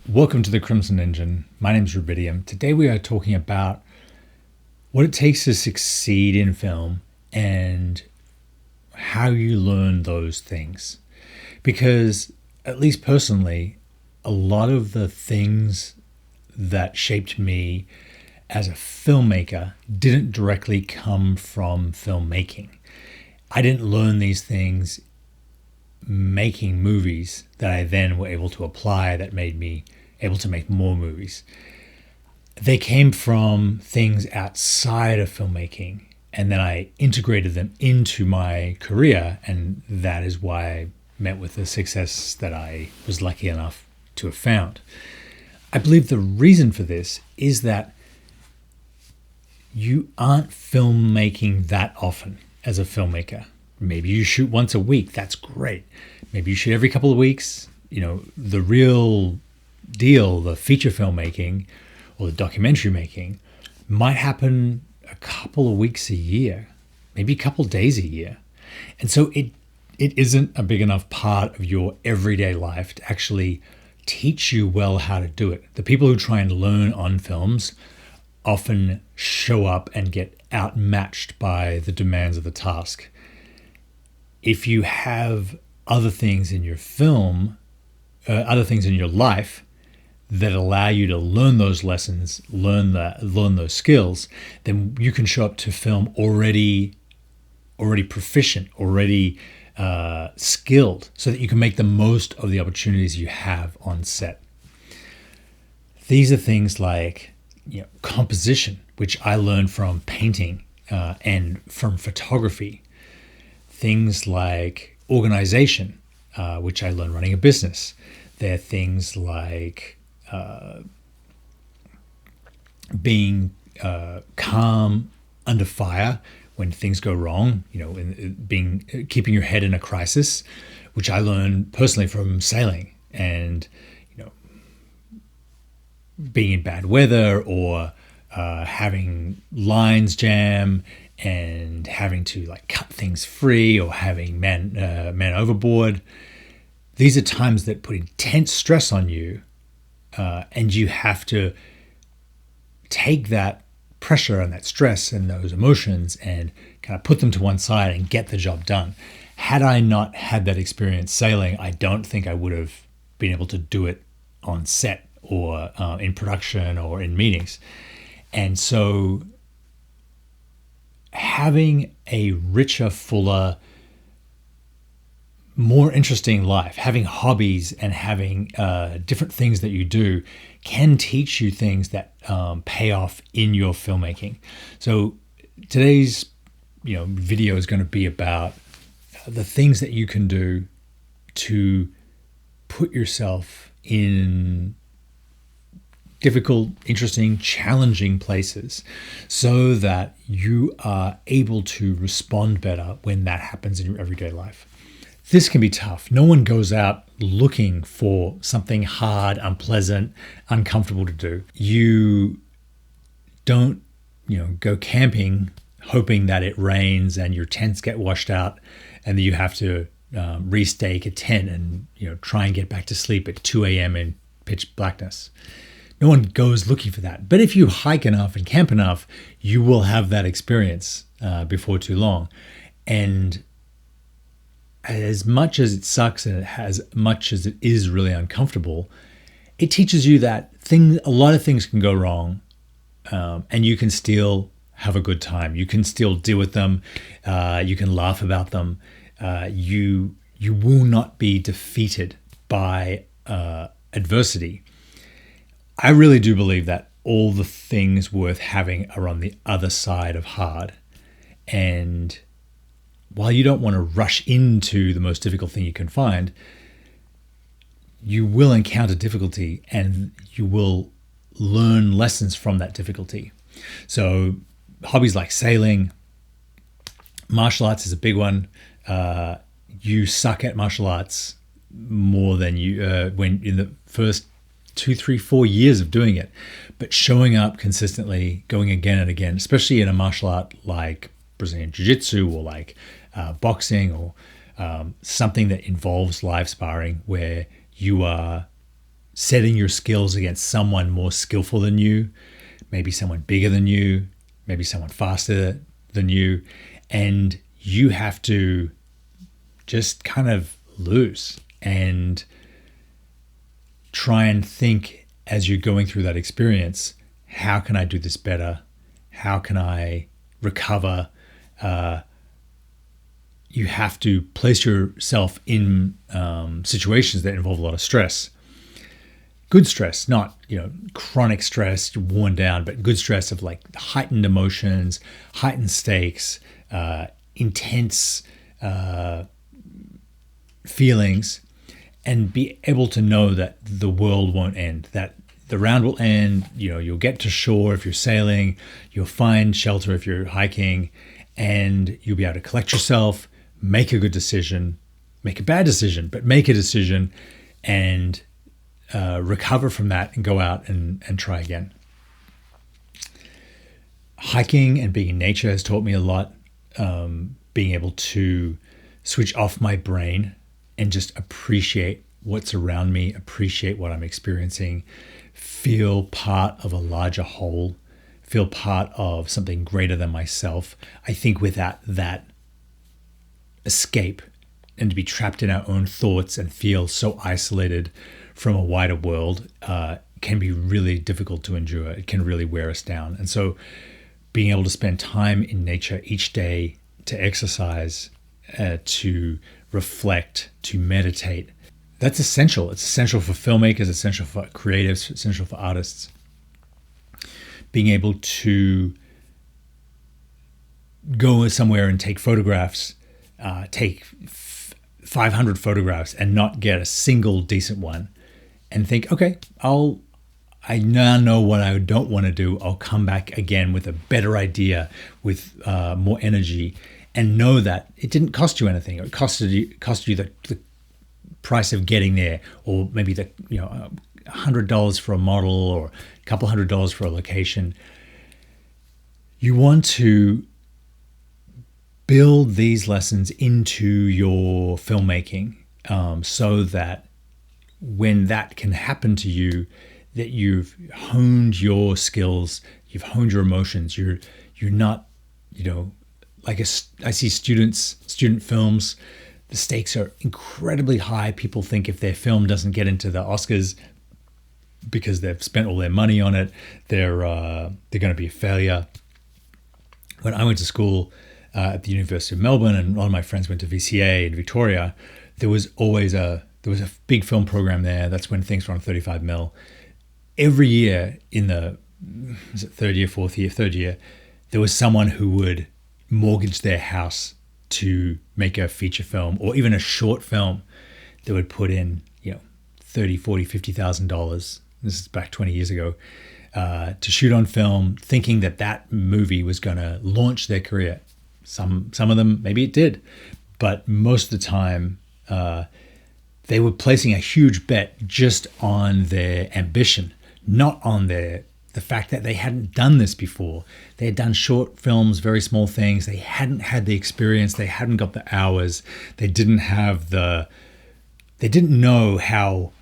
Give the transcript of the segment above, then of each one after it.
Welcome to the Crimson Engine. My name is Rubidium. Today we are talking about what it takes to succeed in film and how you learn those things. Because, at least personally, a lot of the things that shaped me as a filmmaker didn't directly come from filmmaking. I didn't learn these things making movies that I then were able to apply that made me able to make more movies. They came from things outside of filmmaking, and then I integrated them into my career, and that is why I met with the success that I was lucky enough to have found. I believe the reason for this is that you aren't filmmaking that often as a filmmaker. Maybe you shoot once a week. That's great. Maybe you shoot every couple of weeks. The real deal, the feature filmmaking or the documentary making, might happen a couple of weeks a year, maybe a couple of days a year. And so it isn't a big enough part of your everyday life to actually teach you well how to do it. The people who try and learn on films often show up and get outmatched by the demands of the task. If you have other things in your other things in your life that allow you to learn those lessons, learn those skills, then you can show up to film already proficient, already skilled, so that you can make the most of the opportunities you have on set. These are things like composition, which I learned from painting and from photography. Things like organization, which I learned running a business. There are things like being calm under fire when things go wrong, keeping your head in a crisis, which I learned personally from sailing and being in bad weather or having lines jam and having to cut things free or having man overboard. These are times that put intense stress on you, and you have to take that pressure and that stress and those emotions and kind of put them to one side and get the job done. Had I not had that experience sailing, I don't think I would have been able to do it on set or in production or in meetings. And so having a richer, fuller, more interesting life, having hobbies and having different things that you do can teach you things that pay off in your filmmaking. So today's video is going to be about the things that you can do to put yourself in difficult, interesting, challenging places so that you are able to respond better when that happens in your everyday life. This can be tough. No one goes out looking for something hard, unpleasant, uncomfortable to do. You don't, go camping hoping that it rains and your tents get washed out and that you have to restake a tent and try and get back to sleep at 2 a.m. in pitch blackness. No one goes looking for that. But if you hike enough and camp enough, you will have that experience before too long. And as much as it sucks and as much as it is really uncomfortable, it teaches you that a lot of things can go wrong, and you can still have a good time. You can still deal with them. You can laugh about them. You will not be defeated by adversity. I really do believe that all the things worth having are on the other side of hard. And while you don't want to rush into the most difficult thing you can find, you will encounter difficulty and you will learn lessons from that difficulty. So hobbies like sailing, martial arts is a big one. You suck at martial arts more than you when in the first 2, 3, 4 years of doing it, but showing up consistently, going again and again, especially in a martial art like Brazilian Jiu-Jitsu or like boxing or something that involves live sparring where you are setting your skills against someone more skillful than you, maybe someone bigger than you, maybe someone faster than you, and you have to just kind of lose and try and think as you're going through that experience, how can I do this better? How can I recover? You have to place yourself in situations that involve a lot of stress. Good stress, not chronic stress, you're worn down, but good stress of like heightened emotions, heightened stakes, intense feelings, and be able to know that the world won't end, that the round will end. You'll get to shore if you're sailing, you'll find shelter if you're hiking, and you'll be able to collect yourself, make a good decision, make a bad decision, but make a decision and recover from that and go out and try again. Hiking and being in nature has taught me a lot. Being able to switch off my brain and just appreciate what's around me, appreciate what I'm experiencing, feel part of a larger whole, feel part of something greater than myself. I think without that escape and to be trapped in our own thoughts and feel so isolated from a wider world can be really difficult to endure. It can really wear us down. And so being able to spend time in nature each day, to exercise, to reflect, to meditate, that's essential. It's essential for filmmakers, essential for creatives, essential for artists. Being able to go somewhere and take photographs, take 500 photographs and not get a single decent one, and think, okay, I now know what I don't want to do. I'll come back again with a better idea, with more energy, and know that it didn't cost you anything. It cost you the price of getting there, or maybe the $100 for a model, or a couple $100 for a location. You want to build these lessons into your filmmaking, so that when that can happen to you, that you've honed your skills, you've honed your emotions. You're not, like I see student films, the stakes are incredibly high. People think if their film doesn't get into the Oscars because they've spent all their money on it, they're going to be a failure. When I went to school at the University of Melbourne, and a lot of my friends went to VCA in Victoria, there was a big film program there. That's when things were on 35 mil. Every year in the third year, there was someone who would mortgage their house to make a feature film or even a short film that would put in, $30,000, $40,000, $50,000. This is back 20 years ago, to shoot on film, thinking that movie was going to launch their career. Some of them, maybe it did, but most of the time, they were placing a huge bet just on their ambition, not on the fact that they hadn't done this before. They had done short films, very small things. They hadn't had the experience. They hadn't got the hours. They didn't know how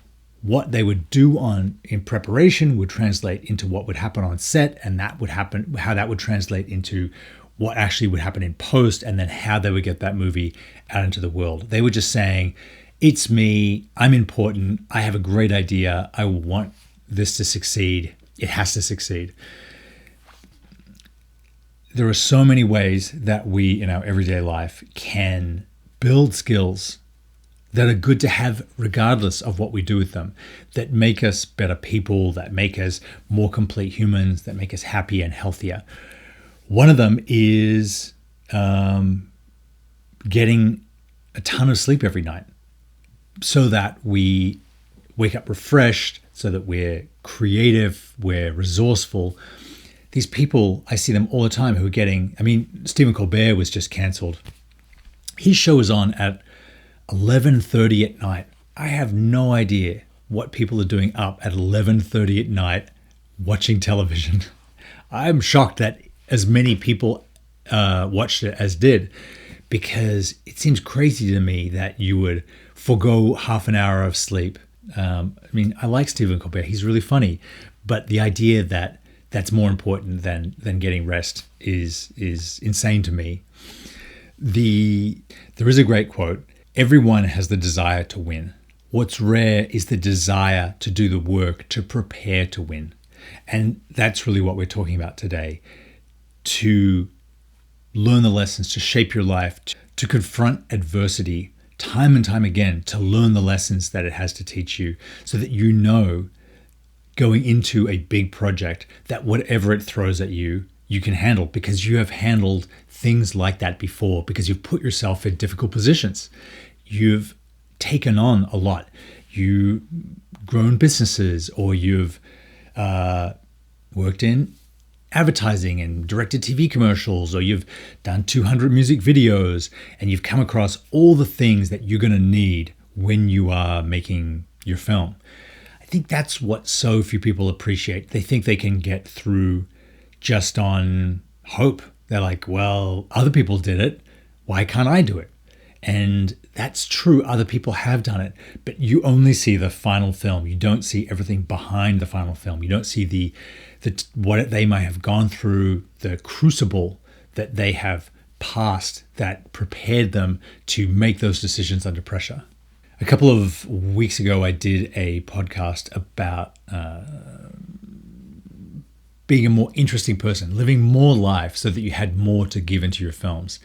what they would do in preparation would translate into what would happen on set, and how that would translate into what actually would happen in post, and then how they would get that movie out into the world. They were just saying, it's me, I'm important, I have a great idea, I want this to succeed, it has to succeed. There are so many ways that we, in our everyday life, can build skills that are good to have regardless of what we do with them, that make us better people, that make us more complete humans, that make us happy and healthier. One of them is getting a ton of sleep every night so that we wake up refreshed, so that we're creative, we're resourceful. These people, I see them all the time who are Stephen Colbert was just canceled. His show is on at 11:30 at night. I have no idea what people are doing up at 11:30 at night watching television. I'm shocked that as many people watched it as did, because it seems crazy to me that you would forego half an hour of sleep I mean, I like Stephen Colbert. He's really funny, but the idea that that's more important than getting rest is insane to me. There is a great quote: "Everyone has the desire to win. What's rare is the desire to do the work to prepare to win." And that's really what we're talking about today. To learn the lessons, to shape your life, to confront adversity time and time again, to learn the lessons that it has to teach you, so that you know going into a big project that whatever it throws at you, you can handle, because you have handled things like that before, because you've put yourself in difficult positions. You've taken on a lot. You've grown businesses, or you've worked in advertising and directed TV commercials, or you've done 200 music videos, and you've come across all the things that you're going to need when you are making your film. I think that's what so few people appreciate. They think they can get through just on hope. They're like, well, other people did it. Why can't I do it? And that's true. Other people have done it, but you only see the final film. You don't see everything behind the final film. You don't see the what they might have gone through, the crucible that they have passed that prepared them to make those decisions under pressure. A couple of weeks ago, I did a podcast about being a more interesting person, living more life so that you had more to give into your films.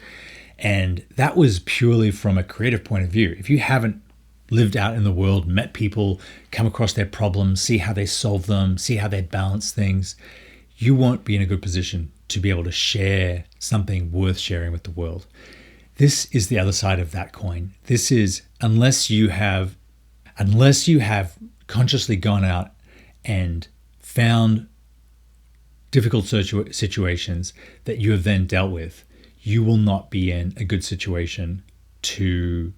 And that was purely from a creative point of view. If you haven't lived out in the world, met people, come across their problems, see how they solve them, see how they balance things, you won't be in a good position to be able to share something worth sharing with the world. This is the other side of that coin. This is, unless you have consciously gone out and found difficult situations that you have then dealt with, you will not be in a good situation to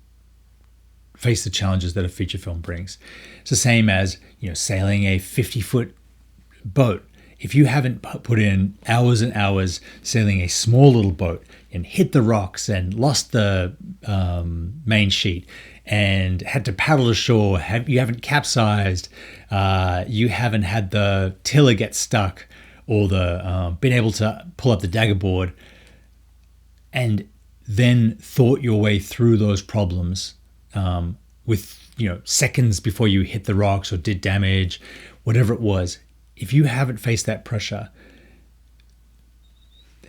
face the challenges that a feature film brings. It's the same as, sailing a 50-foot boat. If you haven't put in hours and hours sailing a small little boat and hit the rocks and lost the main sheet and had to paddle ashore, you haven't capsized, you haven't had the tiller get stuck, or been able to pull up the dagger board, and then thought your way through those problems with seconds before you hit the rocks or did damage, whatever it was. If you haven't faced that pressure,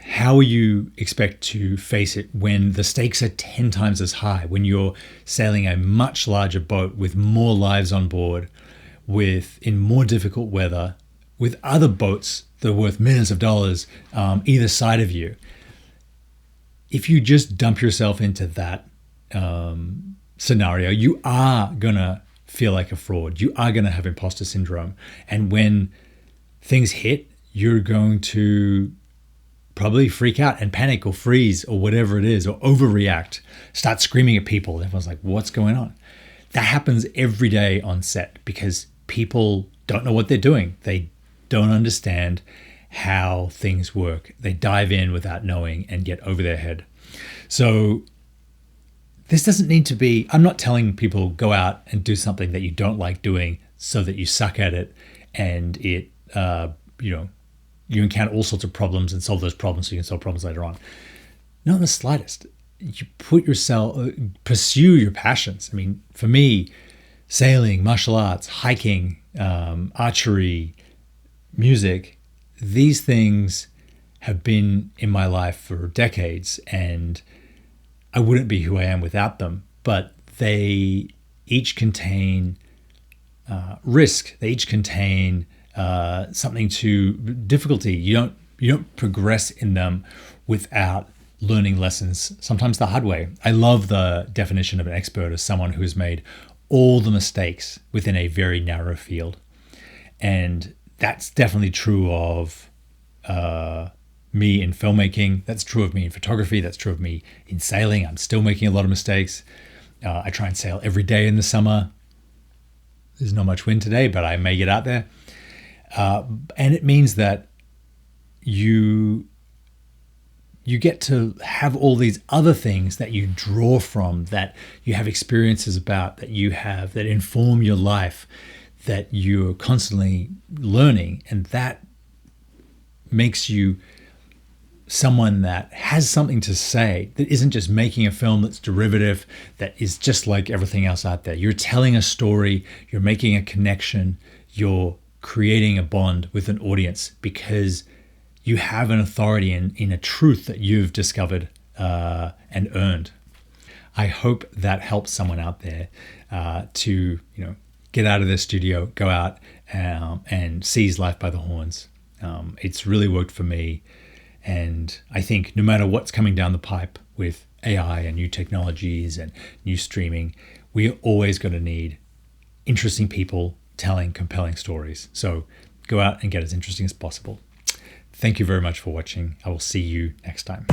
how will you expect to face it when the stakes are 10 times as high, when you're sailing a much larger boat with more lives on board, in more difficult weather, with other boats that are worth millions of dollars either side of you? If you just dump yourself into that scenario, you are going to feel like a fraud. You are going to have imposter syndrome. And when things hit, you're going to probably freak out and panic or freeze or whatever it is, or overreact, start screaming at people. Everyone's like, what's going on? That happens every day on set because people don't know what they're doing. They don't understand how things work. They dive in without knowing and get over their head. So this doesn't need to be, I'm not telling people go out and do something that you don't like doing so that you suck at it and it, you encounter all sorts of problems and solve those problems so you can solve problems later on. Not in the slightest. You pursue your passions. I mean, for me, sailing, martial arts, hiking, archery, music, these things have been in my life for decades, and I wouldn't be who I am without them. But they each contain risk. They each contain something to difficulty. You don't progress in them without learning lessons, sometimes the hard way. I love the definition of an expert as someone who has made all the mistakes within a very narrow field. And that's definitely true of me in filmmaking. That's true of me in photography. That's true of me in sailing. I'm still making a lot of mistakes. I try and sail every day in the summer. There's not much wind today, but I may get out there. And it means that you you get to have all these other things that you draw from, that you have experiences about, that you have, that inform your life, that you're constantly learning. And that makes you someone that has something to say, that isn't just making a film that's derivative, that is just like everything else out there. You're telling a story, you're making a connection, you're creating a bond with an audience because you have an authority in a truth that you've discovered and earned. I hope that helps someone out there to get out of their studio, go out and seize life by the horns. It's really worked for me. And I think no matter what's coming down the pipe with AI and new technologies and new streaming, we're always going to need interesting people telling compelling stories. So go out and get as interesting as possible. Thank you very much for watching. I will see you next time.